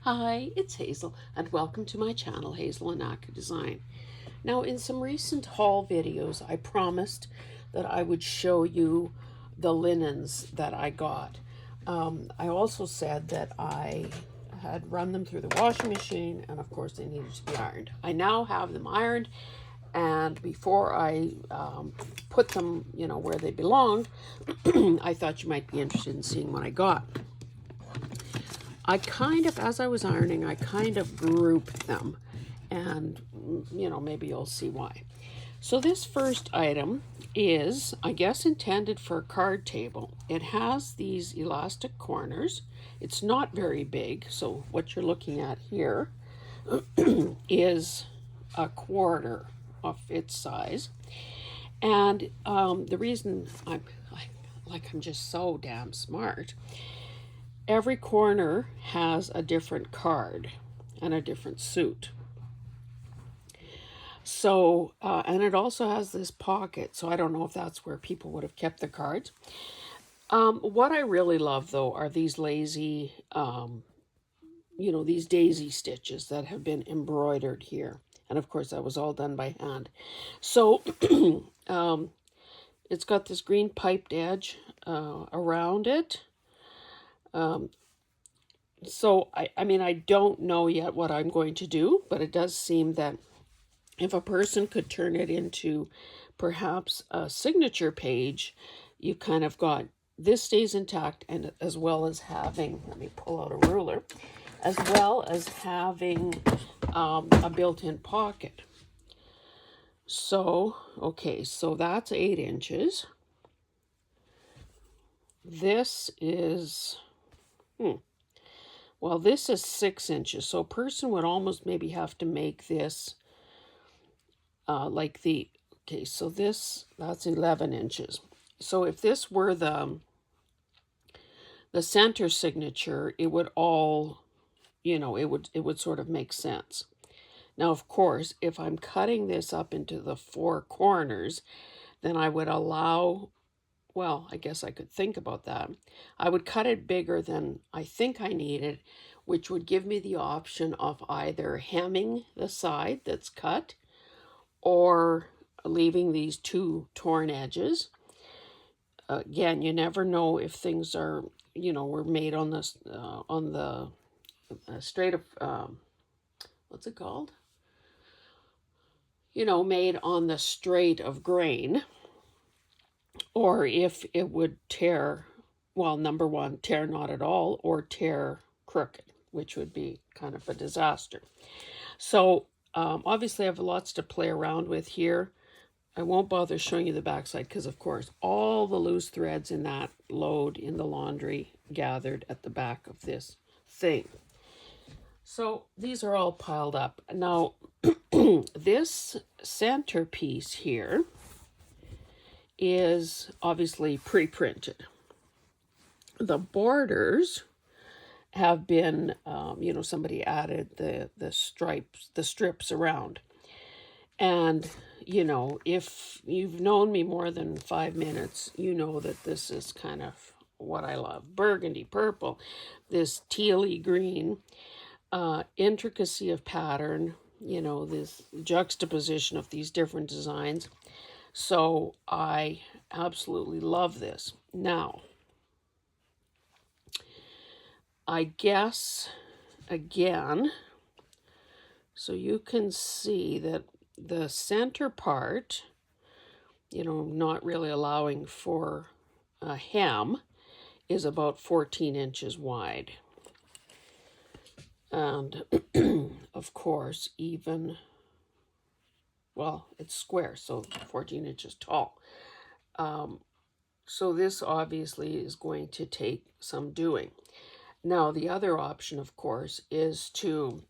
Hi, it's Hazel, and welcome to my channel, Hazel and Aka Design. Now, in some recent haul videos, I promised that I would show you the linens that I got. I also said that I had run them through the washing machine, and of course, they needed to be ironed. I now have them ironed, and before I put them, where they belonged, I thought you might be interested in seeing what I got. As I was ironing, I kind of grouped them, and maybe you'll see why. So this first item is, I guess, intended for a card table. It has these elastic corners. It's not very big, so what you're looking at here is a quarter of its size. And the reason I'm just so damn smart, every corner has a different card and a different suit. So, and it also has this pocket, so I don't know if that's where people would have kept the cards. What I really love, though, are these lazy, these daisy stitches that have been embroidered here. And of course, that was all done by hand. So, it's got this green piped edge around it. So, I don't know yet what I'm going to do, but it does seem that if a person could turn it into perhaps a signature page, you kind of got this stays intact, and as well as having, let me pull out a ruler, as well as having a built-in pocket. So, okay, so that's 8 inches. This is, well, this is 6 inches. So a person would almost maybe have to make this okay, so that's 11 inches. So if this were the center signature, it would all, it would sort of make sense. Now, of course, if I'm cutting this up into the 4 corners, then I would allow, well, I guess I could think about that. I would cut it bigger than I think I needed, which would give me the option of either hemming the side that's cut or leaving these 2 torn edges. Again, you never know if things are, were made on the straight of, what's it called? Made on the straight of grain, or if it would tear, well, number one, tear not at all, or tear crooked, which would be kind of a disaster. So obviously I have lots to play around with here. I won't bother showing you the backside because, of course, all the loose threads in that load in the laundry gathered at the back of this thing. So these are all piled up. Now, this centerpiece here is obviously pre-printed. The borders have been, somebody added the strips around. And, if you've known me more than 5 minutes, you know that this is kind of what I love. Burgundy purple, this tealy green, intricacy of pattern, this juxtaposition of these different designs. So I absolutely love this. Now, I guess, again, so you can see that the center part, not really allowing for a hem, is about 14 inches wide. And of course, well, it's square, so 14 inches tall. So this obviously is going to take some doing. Now, the other option, of course, is to,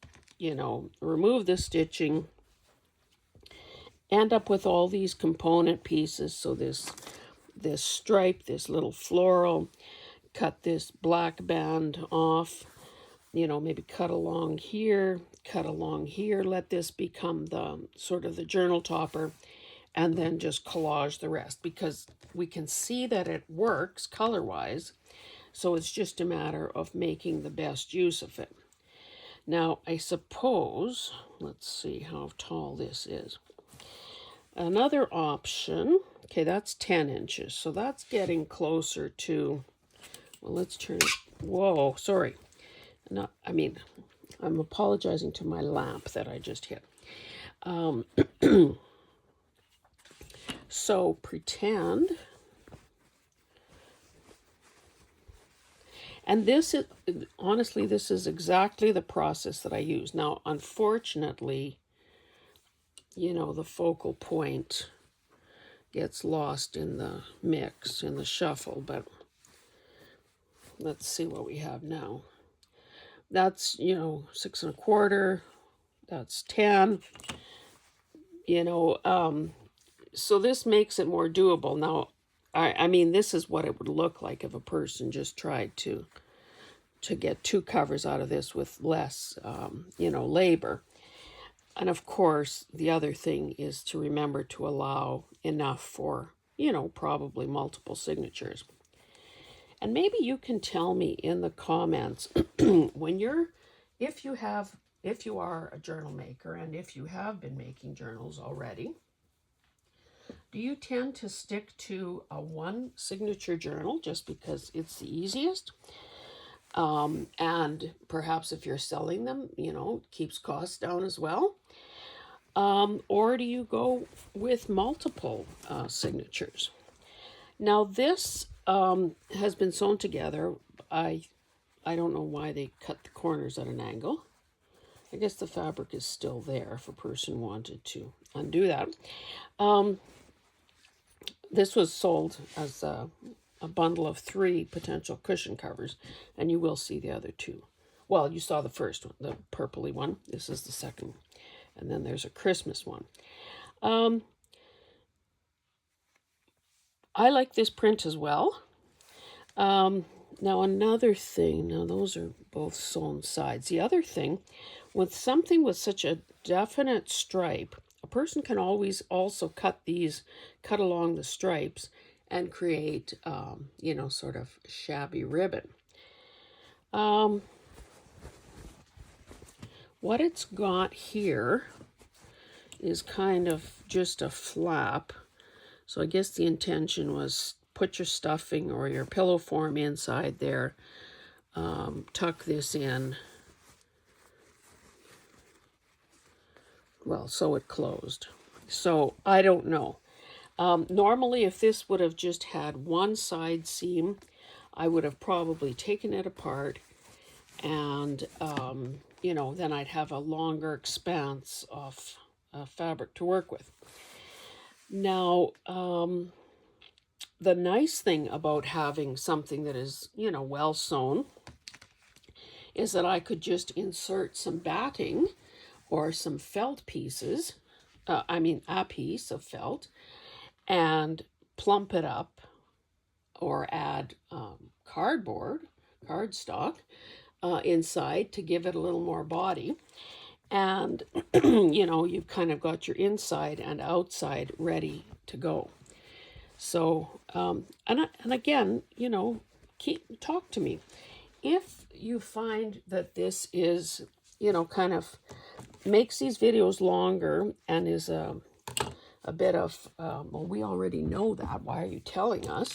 remove the stitching, end up with all these component pieces. So this stripe, this little floral, cut this black band off, maybe cut along here, let this become the sort of the journal topper, and then just collage the rest, because we can see that it works color-wise. So it's just a matter of making the best use of it. Now, I suppose, let's see how tall this is. Another option, okay, that's 10 inches. So that's getting closer to, well, let's turn it, whoa, sorry. Not, I mean, I'm apologizing to my lamp that I just hit. So pretend, and this is, honestly, this is exactly the process that I use. Now, unfortunately, the focal point gets lost in the mix, in the shuffle, but let's see what we have now. That's, 6 1/4, that's 10, so this makes it more doable. Now, I mean, this is what it would look like if a person just tried to get 2 covers out of this with less, labor. And of course, the other thing is to remember to allow enough for, probably multiple signatures. And maybe you can tell me in the comments if you are a journal maker and if you have been making journals already, do you tend to stick to a 1 signature journal just because it's the easiest? And perhaps if you're selling them, it keeps costs down as well. Or do you go with multiple signatures? Now this has been sewn together. I don't know why they cut the corners at an angle. I guess the fabric is still there if a person wanted to undo that. This was sold as a bundle of 3 potential cushion covers, and you will see the other 2. Well, you saw the first one, the purpley one. This is the second. And then there's a Christmas one. I like this print as well. Now another thing, now those are both sewn sides. The other thing, with something with such a definite stripe, a person can always also cut along the stripes and create, sort of shabby ribbon. What it's got here is kind of just a flap. So I guess the intention was put your stuffing or your pillow form inside there, tuck this in, well, so it closed. So I don't know. Normally, if this would have just had 1 side seam, I would have probably taken it apart and, then I'd have a longer expanse of fabric to work with. Now, the nice thing about having something that is, well sewn is that I could just insert some batting or some felt pieces, a piece of felt, and plump it up or add cardstock inside to give it a little more body. And, you've kind of got your inside and outside ready to go. So, and again, talk to me. If you find that this is, kind of makes these videos longer and is a bit of, well, we already know that. Why are you telling us?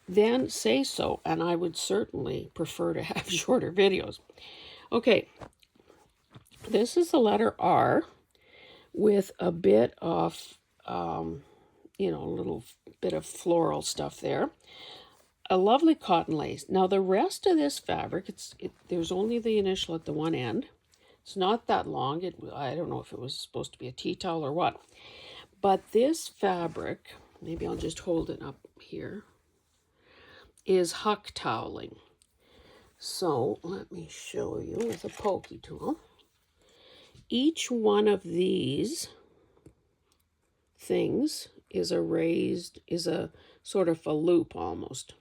Then say so, and I would certainly prefer to have shorter videos. Okay, this is the letter R with a bit of, a little bit of floral stuff there. A lovely cotton lace. Now the rest of this fabric, there's only the initial at the one end. It's not that long. I don't know if it was supposed to be a tea towel or what. But this fabric, maybe I'll just hold it up here, is huck toweling. So let me show you with a pokey tool. Each one of these things is a sort of a loop almost.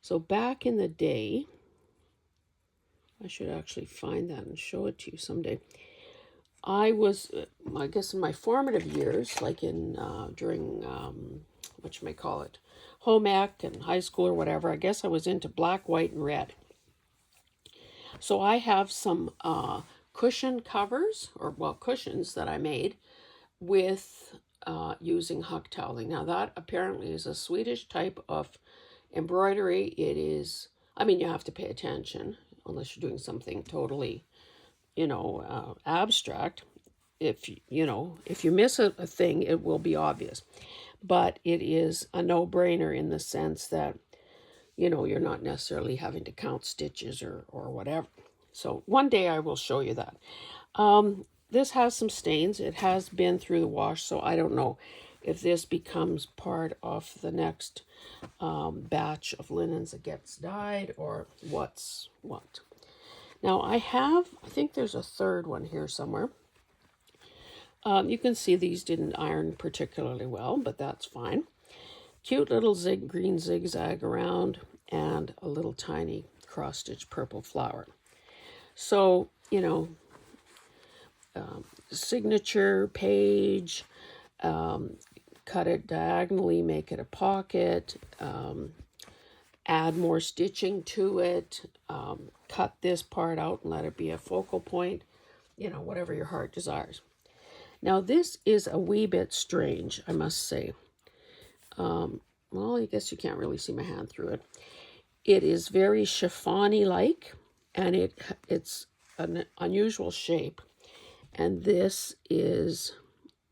So back in the day, I should actually find that and show it to you someday. I was, I guess in my formative years, like during, home ec and high school or whatever, I guess I was into black, white, and red. So I have some cushion covers, or well, cushions that I made with using huck toweling. Now that apparently is a Swedish type of embroidery. It is, I mean, you have to pay attention unless you're doing something totally, abstract. If if you miss a thing, it will be obvious. But it is a no-brainer in the sense that you're not necessarily having to count stitches or whatever. So one day I will show you that. This has some stains. It has been through the wash, so I don't know if this becomes part of the next batch of linens that gets dyed or what's what. Now I think there's a third one here somewhere. You can see these didn't iron particularly well, but that's fine. Cute little green zigzag around and a little tiny cross-stitch purple flower. So, signature page, cut it diagonally, make it a pocket, add more stitching to it, cut this part out and let it be a focal point, whatever your heart desires. Now this is a wee bit strange, I must say. Well, I guess you can't really see my hand through it. It is very chiffon-y like, and it's an unusual shape. And this is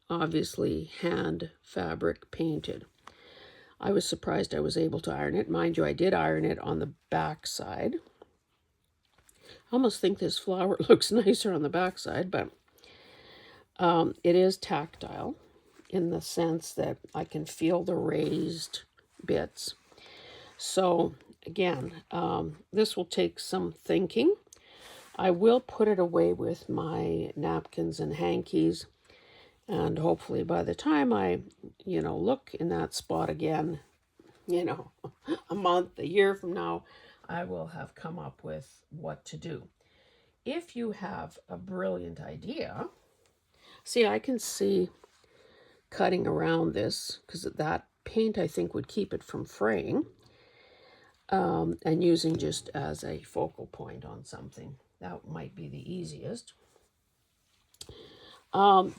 obviously hand fabric painted. I was surprised I was able to iron it. Mind you, I did iron it on the back side. I almost think this flower looks nicer on the back side, but it is tactile in the sense that I can feel the raised bits. So again, this will take some thinking. I will put it away with my napkins and hankies, and hopefully by the time I, look in that spot again, a month, a year from now, I will have come up with what to do. If you have a brilliant idea, see, I can see cutting around this because that paint I think would keep it from fraying, and using just as a focal point on something. That might be the easiest.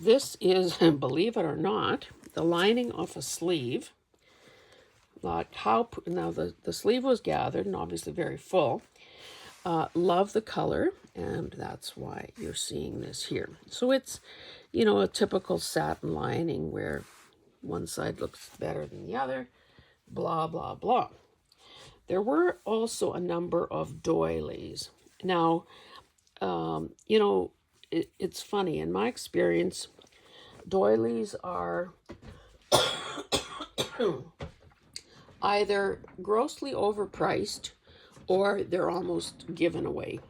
This is, believe it or not, the lining of a sleeve. Now the sleeve was gathered and obviously very full. Love the color, and that's why you're seeing this here. So it's, a typical satin lining where one side looks better than the other, blah, blah, blah. There were also a number of doilies. Now, it's funny. In my experience, doilies are either grossly overpriced or they're almost given away.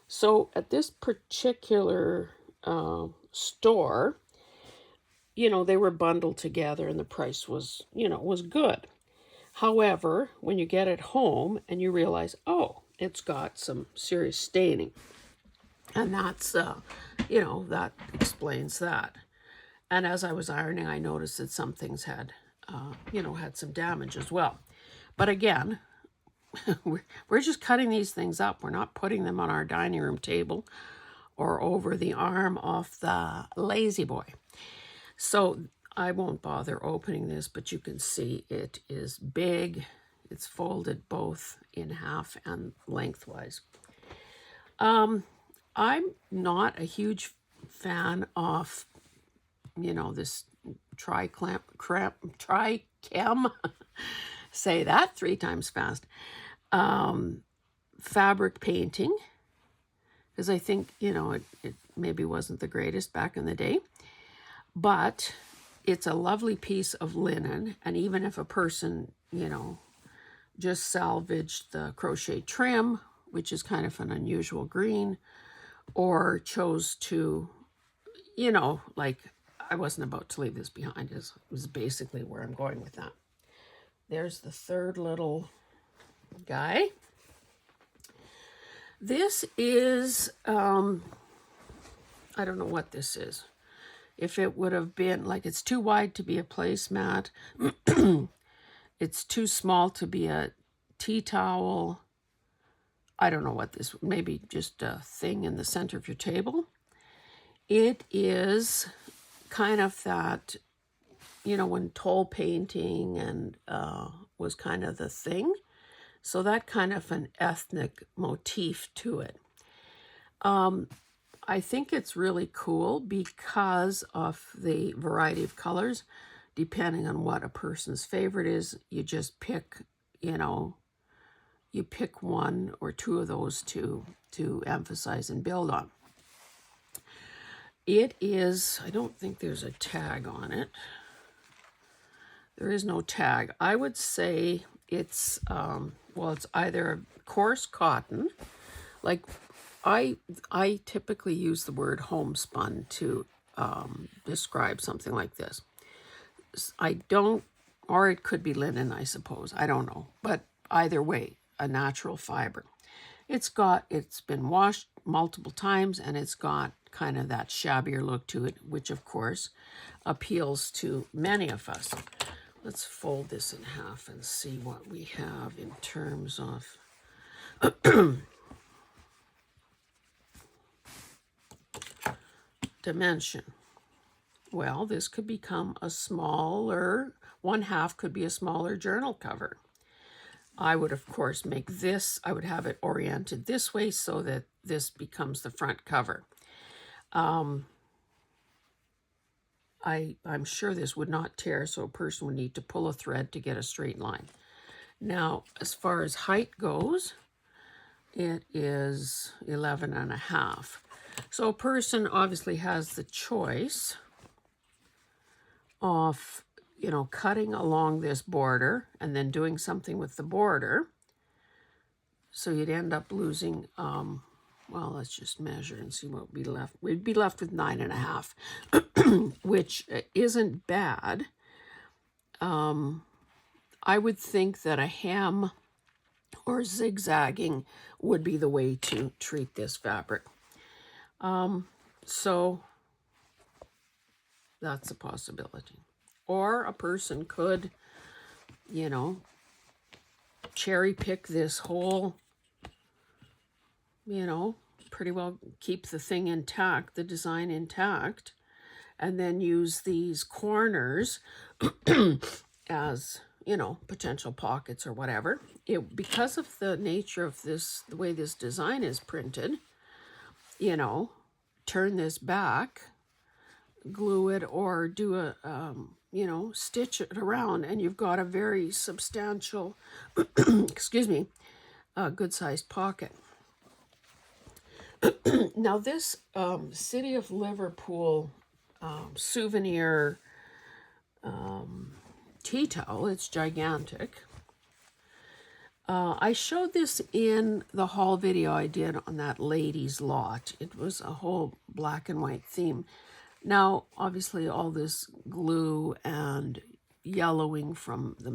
So at this particular store, they were bundled together and the price was, was good. However, when you get it home and you realize, oh, it's got some serious staining. And that's, that explains that. And as I was ironing, I noticed that some things had, had some damage as well. But again, we're just cutting these things up. We're not putting them on our dining room table or over the arm of the lazy boy. So I won't bother opening this, but you can see it is big. It's folded both in half and lengthwise. I'm not a huge fan of, this trichem, say that 3 times fast, fabric painting, because I think, it maybe wasn't the greatest back in the day, but it's a lovely piece of linen. And even if a person, just salvaged the crochet trim, which is kind of an unusual green, or chose to, like, I wasn't about to leave this behind, is basically where I'm going with that. There's the third little guy. This is, I don't know what this is. If it would have been, like, it's too wide to be a placemat. It's too small to be a tea towel. I don't know what this, maybe just a thing in the center of your table. It is kind of that, you know, when toll painting and was kind of the thing. So that kind of an ethnic motif to it. I think it's really cool because of the variety of colors. Depending on what a person's favorite is, you just pick, you know, you pick one or two of those to emphasize and build on. It is, I don't think there's a tag on it. There is no tag. I would say it's, well, it's either coarse cotton, like I typically use the word homespun to describe something like this. I don't, or it could be linen, I suppose. I don't know. But either way, a natural fiber. It's been washed multiple times, and it's got kind of that shabbier look to it, which of course appeals to many of us. Let's fold this in half and see what we have in terms of dimension. Well, this could become a smaller, 1/2 could be a smaller journal cover. I would, of course, make this, I would have it oriented this way so that this becomes the front cover. I'm sure this would not tear, so a person would need to pull a thread to get a straight line. Now, as far as height goes, it is 11.5. So a person obviously has the choice of, you know, cutting along this border and then doing something with the border. So you'd end up losing, well, let's just measure and see what we'd be left. We'd be left with 9.5, which isn't bad. I would think that a hem or zigzagging would be the way to treat this fabric. So that's a possibility. Or a person could, you know, cherry pick this whole, you know, pretty well keep the thing intact, the design intact, and then use these corners as, you know, potential pockets or whatever. Because of the nature of this, the way this design is printed, you know, turn this back, glue it, or do a, you know, stitch it around, and you've got a very substantial, excuse me, good-sized pocket. Now this City of Liverpool souvenir tea towel, it's gigantic. I showed this in the haul video I did on that ladies lot. It was a whole black and white theme. Now, obviously, all this glue and yellowing from the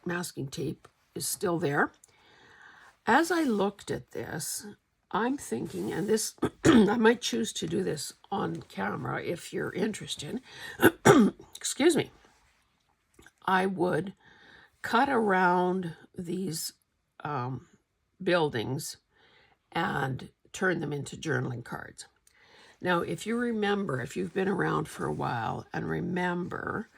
masking tape is still there. As I looked at this, I'm thinking, and this, I might choose to do this on camera if you're interested. Excuse me. I would cut around these buildings and turn them into journaling cards. Now, if you remember, if you've been around for a while and remember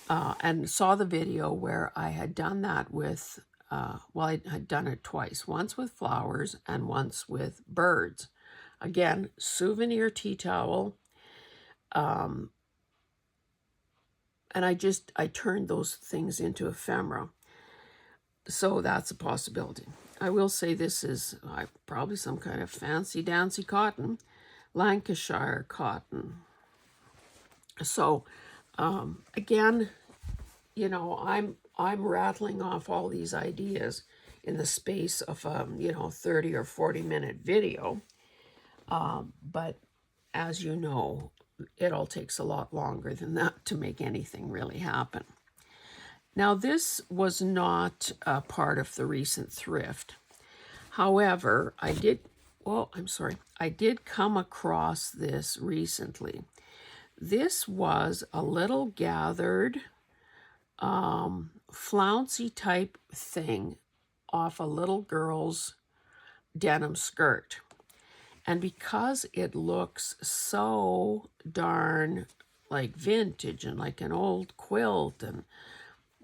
and saw the video where I had done that with, well, I had done it twice, once with flowers and once with birds. Again, souvenir tea towel. And I turned those things into ephemera. So that's a possibility. I will say this is probably some kind of fancy dancy cotton, Lancashire cotton. So again, you know, I'm rattling off all these ideas in the space of you know, 30 or 40-minute video. But as you know, it all takes a lot longer than that to make anything really happen. Now, this was not a part of the recent thrift. However, I did come across this recently. This was a little gathered, flouncy type thing off a little girl's denim skirt. And because it looks so darn like vintage and like an old quilt and,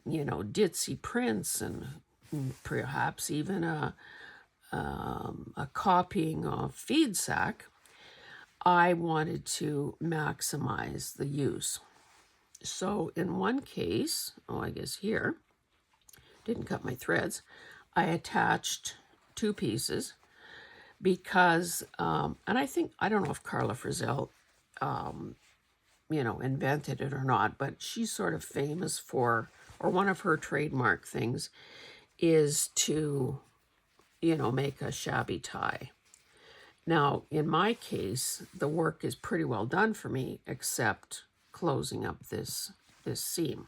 ditzy prints and perhaps even a copying of feed sack, I wanted to maximize the use. So in one case, I guess here, didn't cut my threads, I attached two pieces because, and I don't know if Carla Frisell, invented it or not, but she's sort of famous for, or one of her trademark things is to, make a shabby tie. Now, in my case, the work is pretty well done for me, except closing up this seam.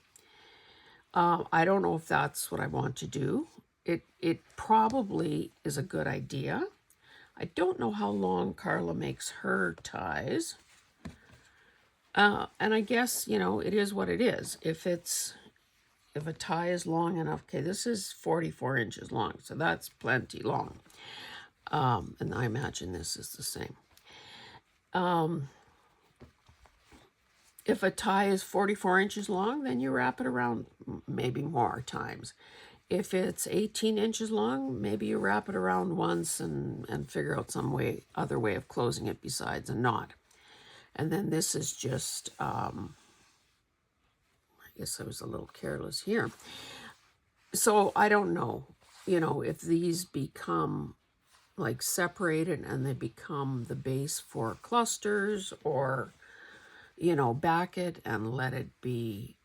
I don't know if that's what I want to do. It probably is a good idea. I don't know how long Carla makes her ties. And I guess, it is what it is. If a tie is long enough, okay, this is 44 inches long, so that's plenty long. And I imagine this is the same. If a tie is 44 inches long, then you wrap it around maybe more times. If it's 18 inches long, maybe you wrap it around once and figure out some other way of closing it besides a knot. And then this is just, I guess I was a little careless here. So I don't know, if these become like separated and they become the base for clusters, or, back it and let it be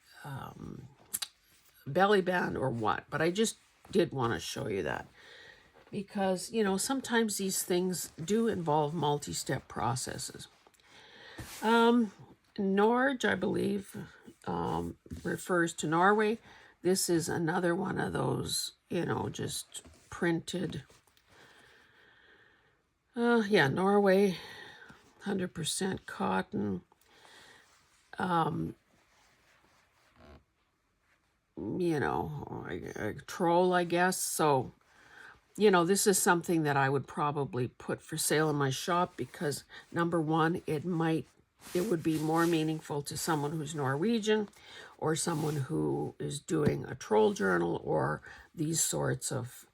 belly band or what. But I just did want to show you that because, sometimes these things do involve multi-step processes. Norge, I believe, refers to Norway. This is another one of those, just printed. Norway, 100% cotton. A troll, I guess. So, this is something that I would probably put for sale in my shop because, number one, it would be more meaningful to someone who's Norwegian or someone who is doing a troll journal or these sorts of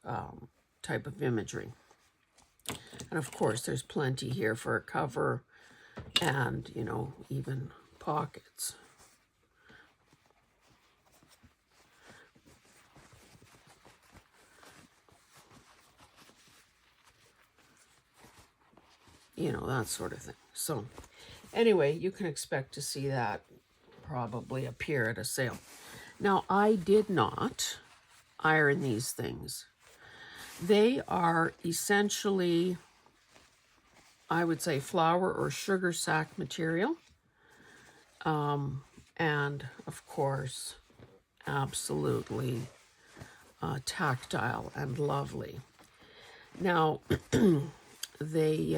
type of imagery. And of course, there's plenty here for a cover and, even pockets. That sort of thing. So anyway, you can expect to see that probably appear at a sale. Now, I did not iron these things. They are essentially, I would say, flour or sugar sack material. And of course, absolutely tactile and lovely. Now, they,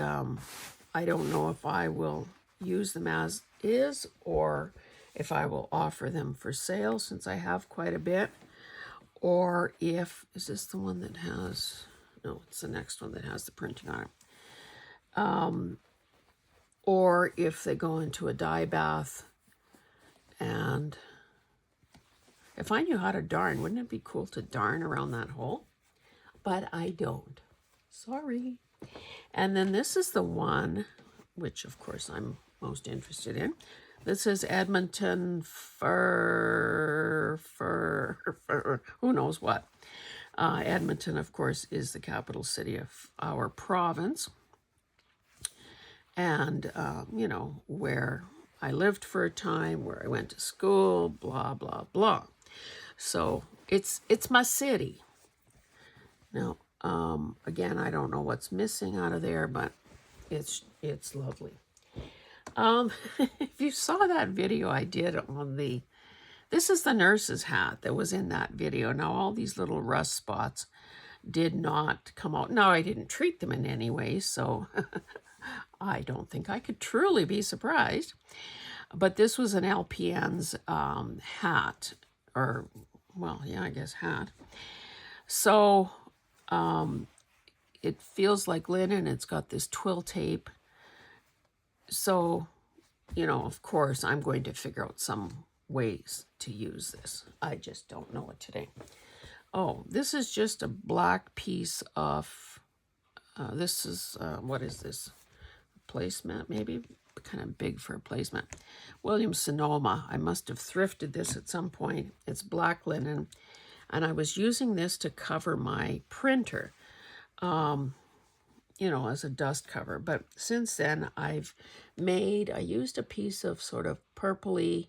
I don't know if I will use them as is or if I will offer them for sale since I have quite a bit. Or if, is this the one that has, no, it's the next one that has the printing on it. Or if they go into a dye bath. And if I knew how to darn, wouldn't it be cool to darn around that hole? But I don't. Sorry. And then this is the one, which of course I'm most interested in. This is Edmonton who knows what. Edmonton, of course, is the capital city of our province. And, where I lived for a time, where I went to school, blah, blah, blah. So it's my city. Now, again, I don't know what's missing out of there, but it's lovely. If you saw that video I did on this is the nurse's hat that was in that video. Now, all these little rust spots did not come out. Now, I didn't treat them in any way, so I don't think I could truly be surprised. But this was an LPN's hat, or, well, yeah, I guess hat. So, it feels like linen. It's got this twill tape. So, of course, I'm going to figure out some ways to use this. I just don't know it today. Oh, this is just a black piece of, this is, what is this? Placemat, maybe? Kind of big for a placemat. Williams Sonoma. I must have thrifted this at some point. It's black linen. And I was using this to cover my printer, as a dust cover. But since then, I used a piece of sort of purpley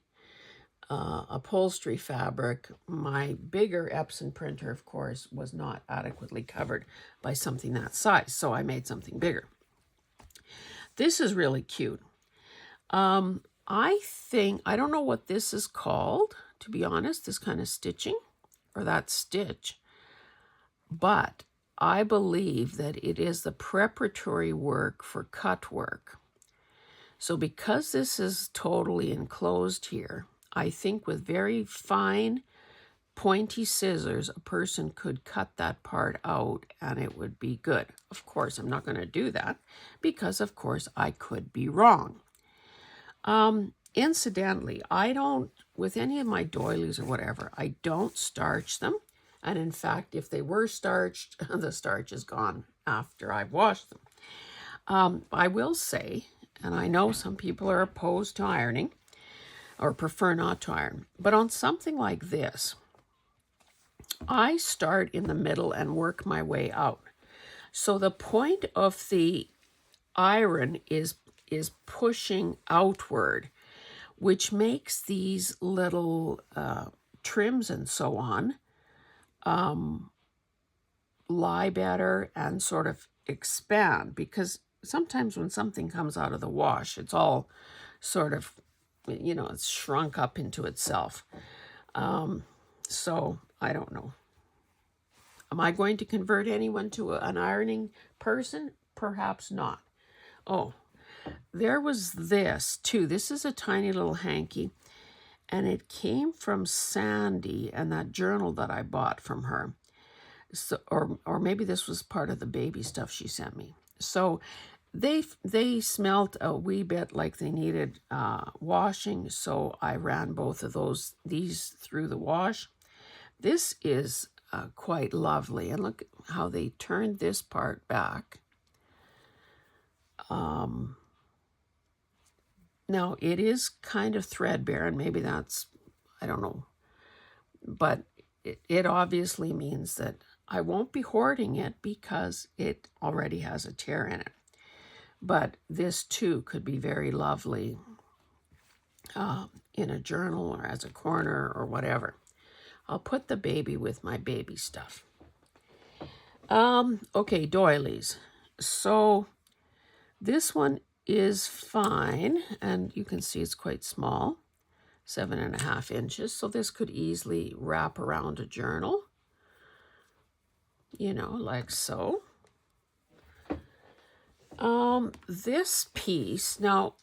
upholstery fabric. My bigger Epson printer, of course, was not adequately covered by something that size, so I made something bigger. This is really cute. I don't know what this is called, to be honest, this kind of stitching, or that stitch, but I believe that it is the preparatory work for cut work. So because this is totally enclosed here, I think with very fine, pointy scissors, a person could cut that part out and it would be good. Of course, I'm not going to do that because, of course, I could be wrong. Incidentally, I don't, with any of my doilies or whatever, I don't starch them. And in fact, if they were starched, the starch is gone after I've washed them. I will say, and I know some people are opposed to ironing or prefer not to iron, but on something like this, I start in the middle and work my way out. So the point of the iron is pushing outward, which makes these little trims and so on lie better and sort of expand, because sometimes when something comes out of the wash, it's all sort of, it's shrunk up into itself. So I don't know. Am I going to convert anyone to an ironing person? Perhaps not. Oh, there was this too. This is a tiny little hanky, and it came from Sandy and that journal that I bought from her. So, or maybe this was part of the baby stuff she sent me. So they smelt a wee bit like they needed washing, so I ran both of these through the wash. This is quite lovely, and look how they turned this part back. Now it is kind of threadbare, and maybe that's, I don't know, but it obviously means that I won't be hoarding it because it already has a tear in it. But this too could be very lovely in a journal or as a corner or whatever. I'll put the baby with my baby stuff. Okay, doilies. So this one is fine, and you can see it's quite small, 7.5 inches. So this could easily wrap around a journal, like so. This piece, now,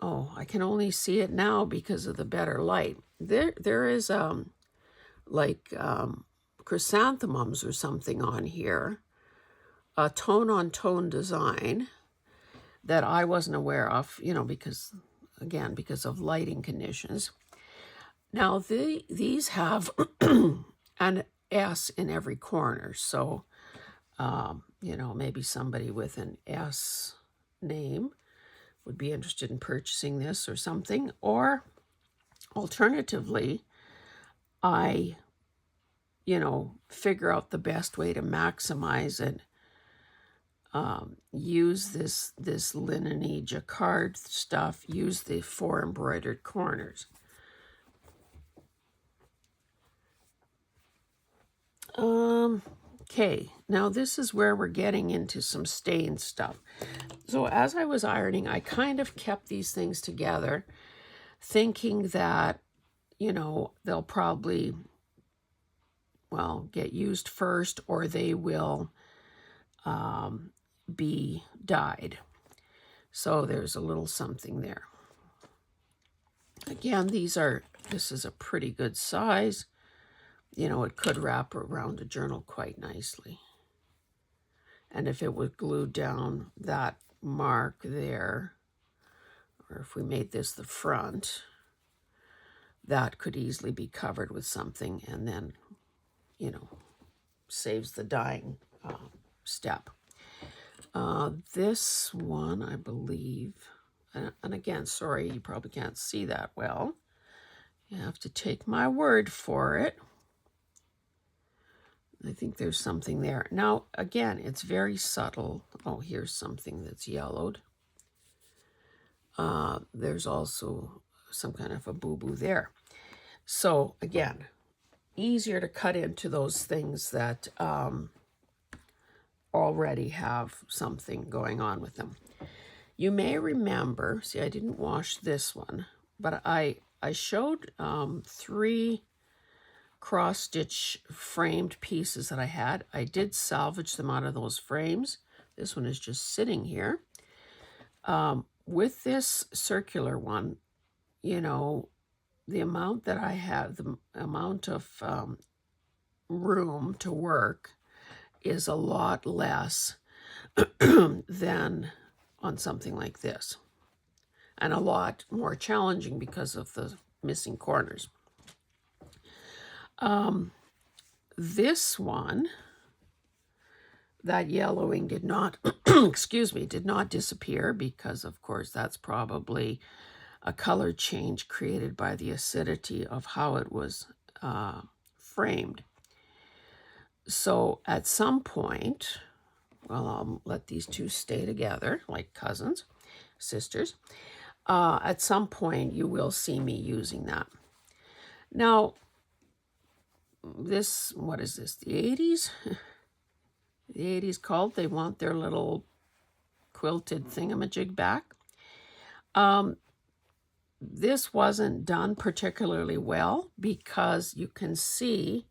I can only see it now because of the better light. There is chrysanthemums or something on here, a tone-on-tone design that I wasn't aware of, because of lighting conditions. Now, these have an S in every corner, so, maybe somebody with an S name would be interested in purchasing this or something. Or alternatively, I, figure out the best way to maximize it. Use this linen-y jacquard stuff, use the 4 embroidered corners. Okay, now this is where we're getting into some stained stuff. So as I was ironing, I kind of kept these things together, thinking that, they'll probably, get used first, or they will be dyed. So there's a little something there. Again, this is a pretty good size. It could wrap around a journal quite nicely. And if it was glued down that mark there, or if we made this the front, that could easily be covered with something and then, saves the dyeing step. This one, I believe, and again, sorry, you probably can't see that well. You have to take my word for it. I think there's something there. Now, again, it's very subtle. Oh, here's something that's yellowed. There's also some kind of a boo-boo there. So, again, easier to cut into those things that already have something going on with them. You may remember, see, I didn't wash this one, but I showed 3 cross-stitch framed pieces that I had. I did salvage them out of those frames. This one is just sitting here. With this circular one, the amount that I have, the amount of room to work is a lot less than on something like this, and a lot more challenging because of the missing corners. This one, that yellowing did not, did not disappear because, of course, that's probably a color change created by the acidity of how it was framed. So at some point, well, I'll let these two stay together like cousins, sisters. At some point, you will see me using that. Now, this, what is this, the 80s? The 80s called, they want their little quilted thingamajig back. This wasn't done particularly well because you can see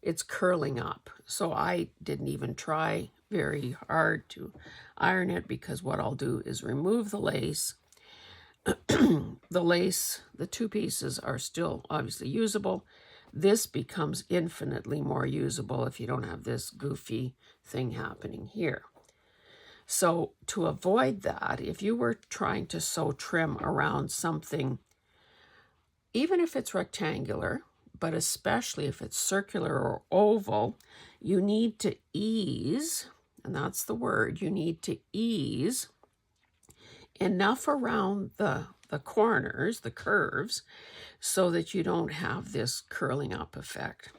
it's curling up. So I didn't even try very hard to iron it because what I'll do is remove the lace. The lace, the 2 pieces are still obviously usable. This becomes infinitely more usable if you don't have this goofy thing happening here. So to avoid that, if you were trying to sew trim around something, even if it's rectangular, but especially if it's circular or oval, you need to ease, and that's the word, you need to ease enough around the corners, the curves, so that you don't have this curling up effect.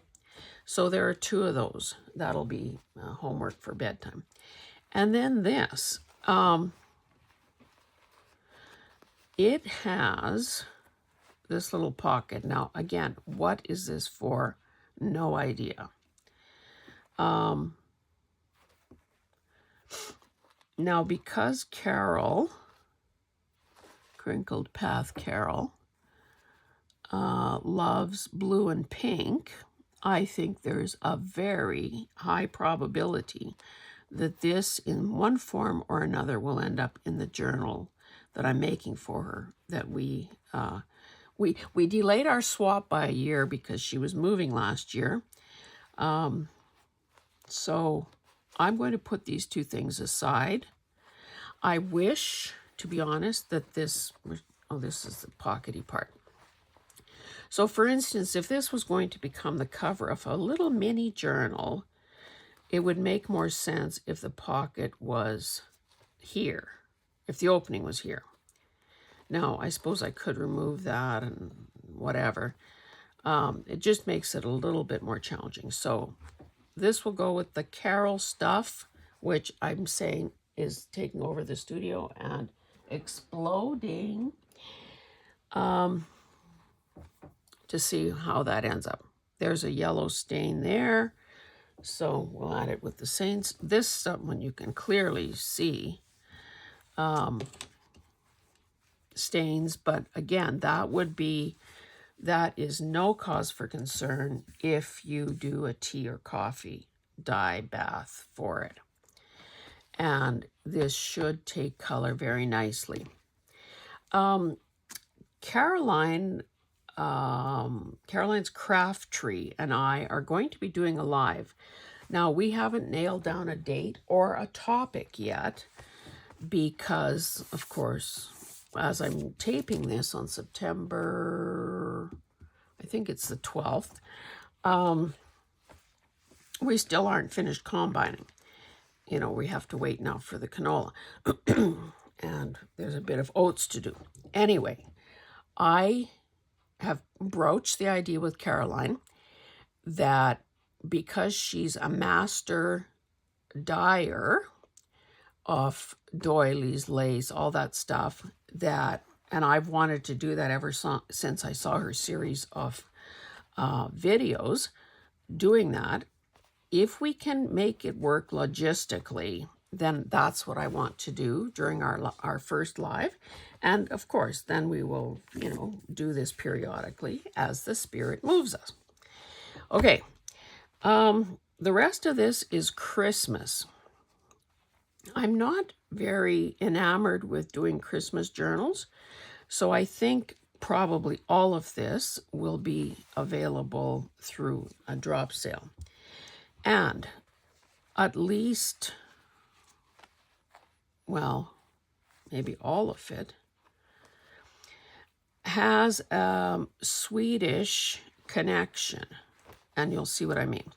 So there are 2 of those. That'll be homework for bedtime. And then this, it has this little pocket. Now, again, what is this for? No idea. Now, because Carol, Crinkled Path Carol, loves blue and pink, I think there's a very high probability that this, in one form or another, will end up in the journal that I'm making for her. That we delayed our swap by a year because she was moving last year. So I'm going to put these 2 things aside. I wish, to be honest, that this, oh, this is the pockety part. So for instance, if this was going to become the cover of a little mini journal, it would make more sense if the pocket was here, if the opening was here. Now, I suppose I could remove that and whatever. It just makes it a little bit more challenging. So this will go with the Carol stuff, which I'm saying is taking over the studio and exploding, to see how that ends up. There's a yellow stain there. So we'll add it with the Saints. This one you can clearly see stains, but again, that is no cause for concern if you do a tea or coffee dye bath for it. And this should take color very nicely. Caroline's Craft Tree and I are going to be doing a live. Now, we haven't nailed down a date or a topic yet because, of course, as I'm taping this on September, I think it's the 12th, we still aren't finished combining. You know, we have to wait now for the canola. And there's a bit of oats to do. Anyway, I have broached the idea with Caroline that because she's a master dyer of doilies, lace, all that stuff, and I've wanted to do that ever since I saw her series of videos doing that. If we can make it work logistically, then that's what I want to do during our first live. And of course, then we will, do this periodically as the spirit moves us. Okay, the rest of this is Christmas. I'm not very enamored with doing Christmas journals, so I think probably all of this will be available through a drop sale. And at least, well, maybe all of it has a Swedish connection, and you'll see what I mean.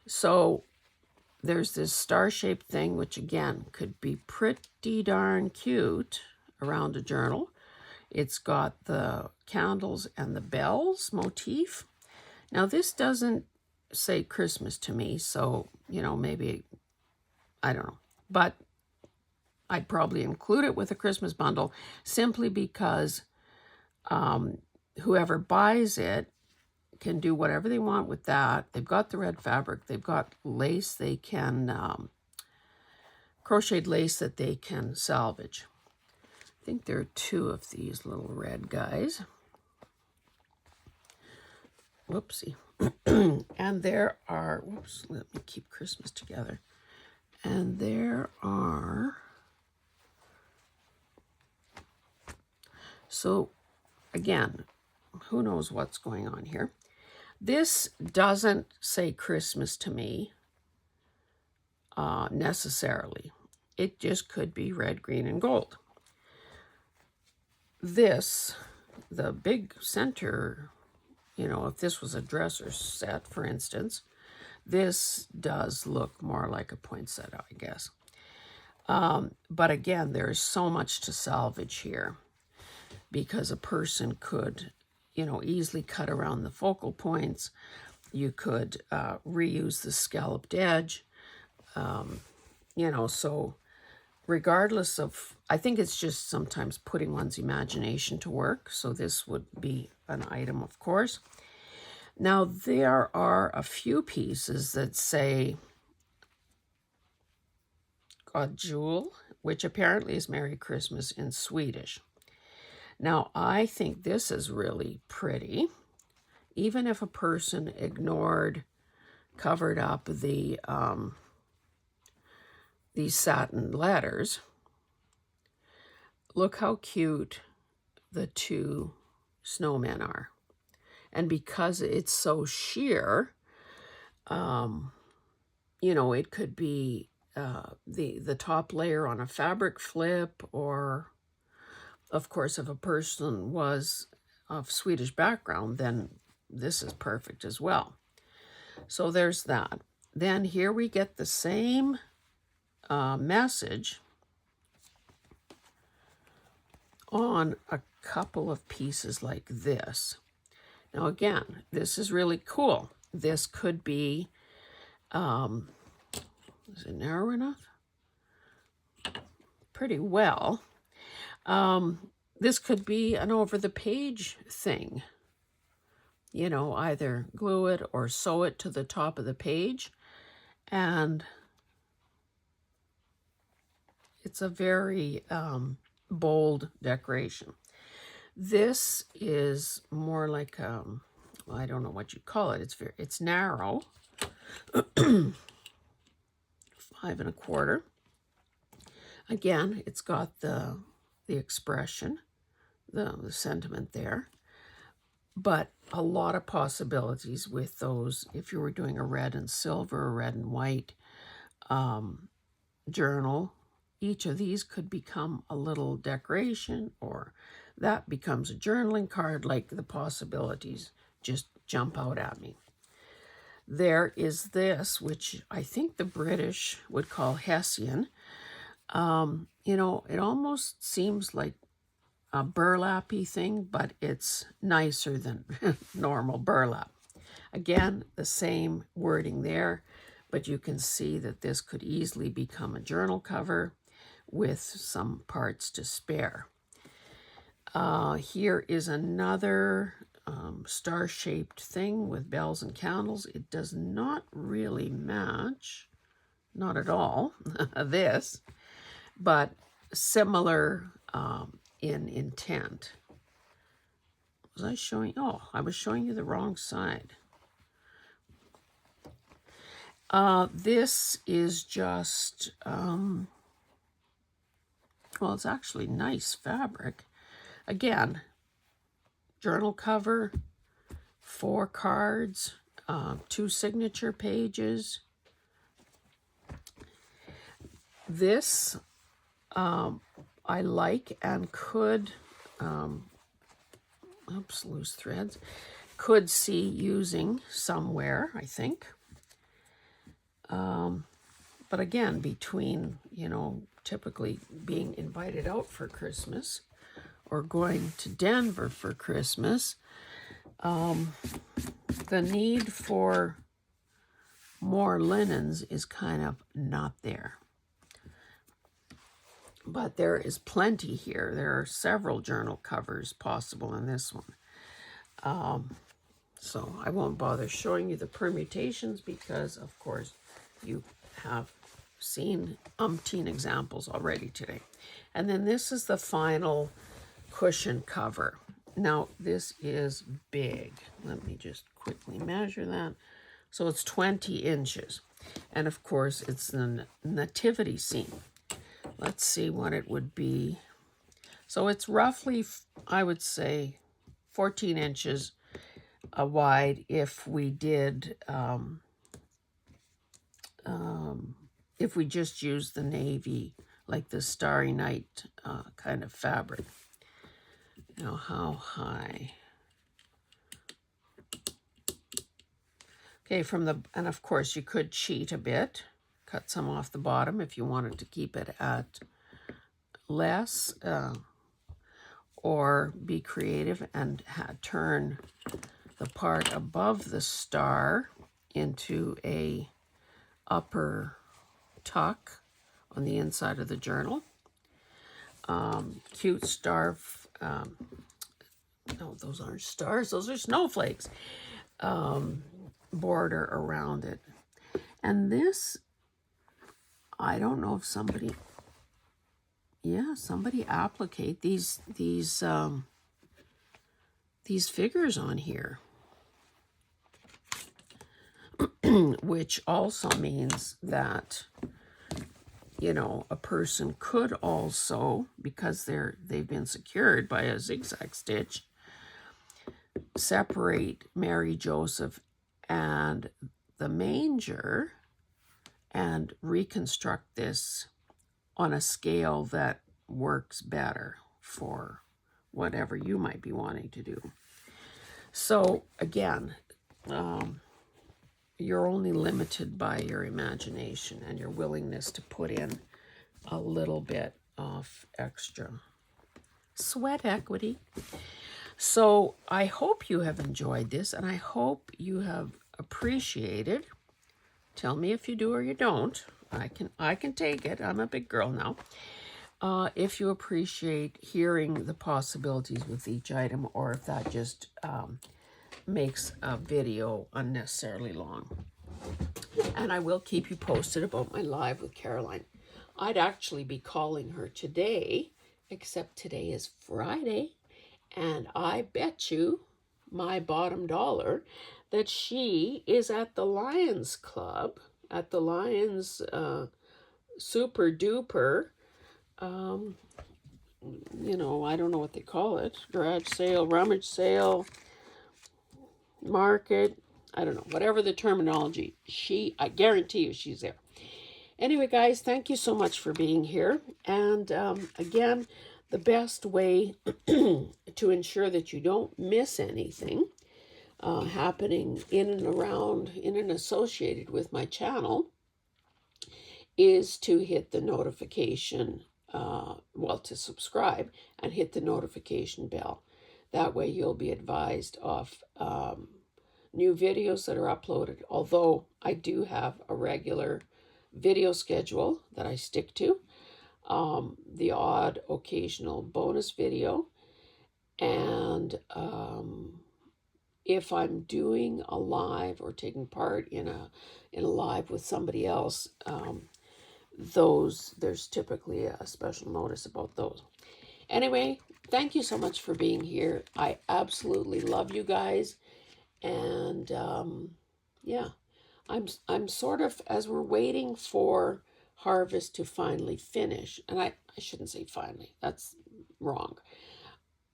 So there's this star-shaped thing, which again could be pretty darn cute around a journal. It's got the candles and the bells motif. Now this doesn't say Christmas to me, so, maybe, I don't know. But I'd probably include it with a Christmas bundle simply because whoever buys it can do whatever they want with that. They've got the red fabric. They've got lace. They can crocheted lace that they can salvage. I think there are 2 of these little red guys. Whoopsie. And there are, let me keep Christmas together. And there are, so again, who knows what's going on here. This doesn't say Christmas to me necessarily. It just could be red, green, and gold. This, the big center, if this was a dresser set, for instance, this does look more like a poinsettia, I guess. But again, there's so much to salvage here because a person could, easily cut around the focal points. You could reuse the scalloped edge, so regardless of, I think it's just sometimes putting one's imagination to work. So this would be an item, of course. Now, there are a few pieces that say God Jul, which apparently is Merry Christmas in Swedish. Now, I think this is really pretty. Even if a person covered up these satin letters, look how cute the 2 snowmen are. And because it's so sheer, it could be the top layer on a fabric flip, or, of course, if a person was of Swedish background, then this is perfect as well. So there's that. Then here we get the same message on a couple of pieces like this. Now again, this is really cool. This could be, is it narrow enough? Pretty well. This could be an over-the-page thing. Either glue it or sew it to the top of the page. And it's a very bold decoration. This is more like, I don't know what you call it. It's narrow, 5 1/4. Again, it's got the expression, the sentiment there. But a lot of possibilities with those. If you were doing a red and silver, a red and white journal, each of these could become a little decoration, or that becomes a journaling card. Like, the possibilities just jump out at me. There is this, which I think the British would call Hessian. It almost seems like a burlap-y thing, but it's nicer than normal burlap. Again, the same wording there, but you can see that this could easily become a journal cover with some parts to spare. Here is another star-shaped thing with bells and candles. It does not really match, not at all, this, but similar in intent. Was I showing? Oh, I was showing you the wrong side. This is just, well, it's actually nice fabric. Again, journal cover, 4 cards, 2 signature pages. This I like and could, oops, loose threads, could see using somewhere, I think. But again, between, typically being invited out for Christmas or going to Denver for Christmas, the need for more linens is kind of not there. But there is plenty here. There are several journal covers possible in this one. So I won't bother showing you the permutations because, of course, you have seen umpteen examples already today. And then this is the final cushion cover. Now, this is big. Let me just quickly measure that. So it's 20 inches. And of course, it's the nativity scene. Let's see what it would be. So it's roughly, I would say, 14 inches wide if we did, if we just used the navy, like the Starry Night kind of fabric. Now, how high? Okay, and of course you could cheat a bit, cut some off the bottom if you wanted to keep it at less, or be creative and turn the part above the star into a upper tuck on the inside of the journal. Cute star, no, those aren't stars, those are snowflakes, border around it. And this, I don't know if somebody applicate these figures on here. Which also means that, a person could also, because they've been secured by a zigzag stitch, separate Mary, Joseph, and the manger and reconstruct this on a scale that works better for whatever you might be wanting to do. So again, you're only limited by your imagination and your willingness to put in a little bit of extra sweat equity. So I hope you have enjoyed this, and I hope you have appreciated. Tell me if you do or you don't. I can take it. I'm a big girl now. If you appreciate hearing the possibilities with each item, or if that just makes a video unnecessarily long. And I will keep you posted about my live with Caroline. I'd actually be calling her today, except today is Friday, and I bet you my bottom dollar that she is at the Lions Club, at the Lions super duper, I don't know what they call it, garage sale, rummage sale, market, I don't know, whatever the terminology, I guarantee you she's there. Anyway, guys, thank you so much for being here. And again, the best way to ensure that you don't miss anything happening in and around, in and associated with my channel, is to hit the notification, to subscribe and hit the notification bell. That way you'll be advised of new videos that are uploaded. Although I do have a regular video schedule that I stick to, the odd occasional bonus video, and if I'm doing a live or taking part in a live with somebody else, there's typically a special notice about those. Anyway, thank you so much for being here. I absolutely love you guys, and yeah, I'm sort of, as we're waiting for harvest to finally finish, and I shouldn't say finally, that's wrong.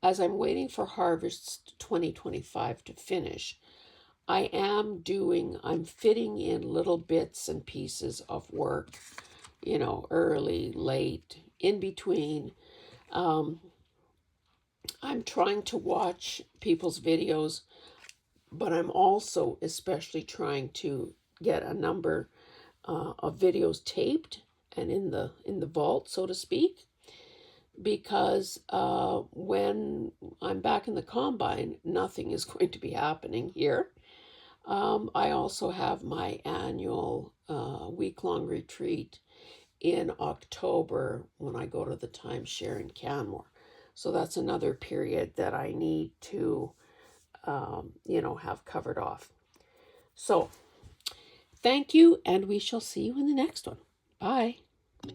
As I'm waiting for harvest 2025 to finish, I'm fitting in little bits and pieces of work, early, late, in between. I'm trying to watch people's videos, but I'm also especially trying to get a number of videos taped and in the vault, so to speak, because when I'm back in the combine, nothing is going to be happening here. I also have my annual week-long retreat in October when I go to the timeshare in Canmore. So that's another period that I need to, have covered off. So thank you, and we shall see you in the next one. Bye.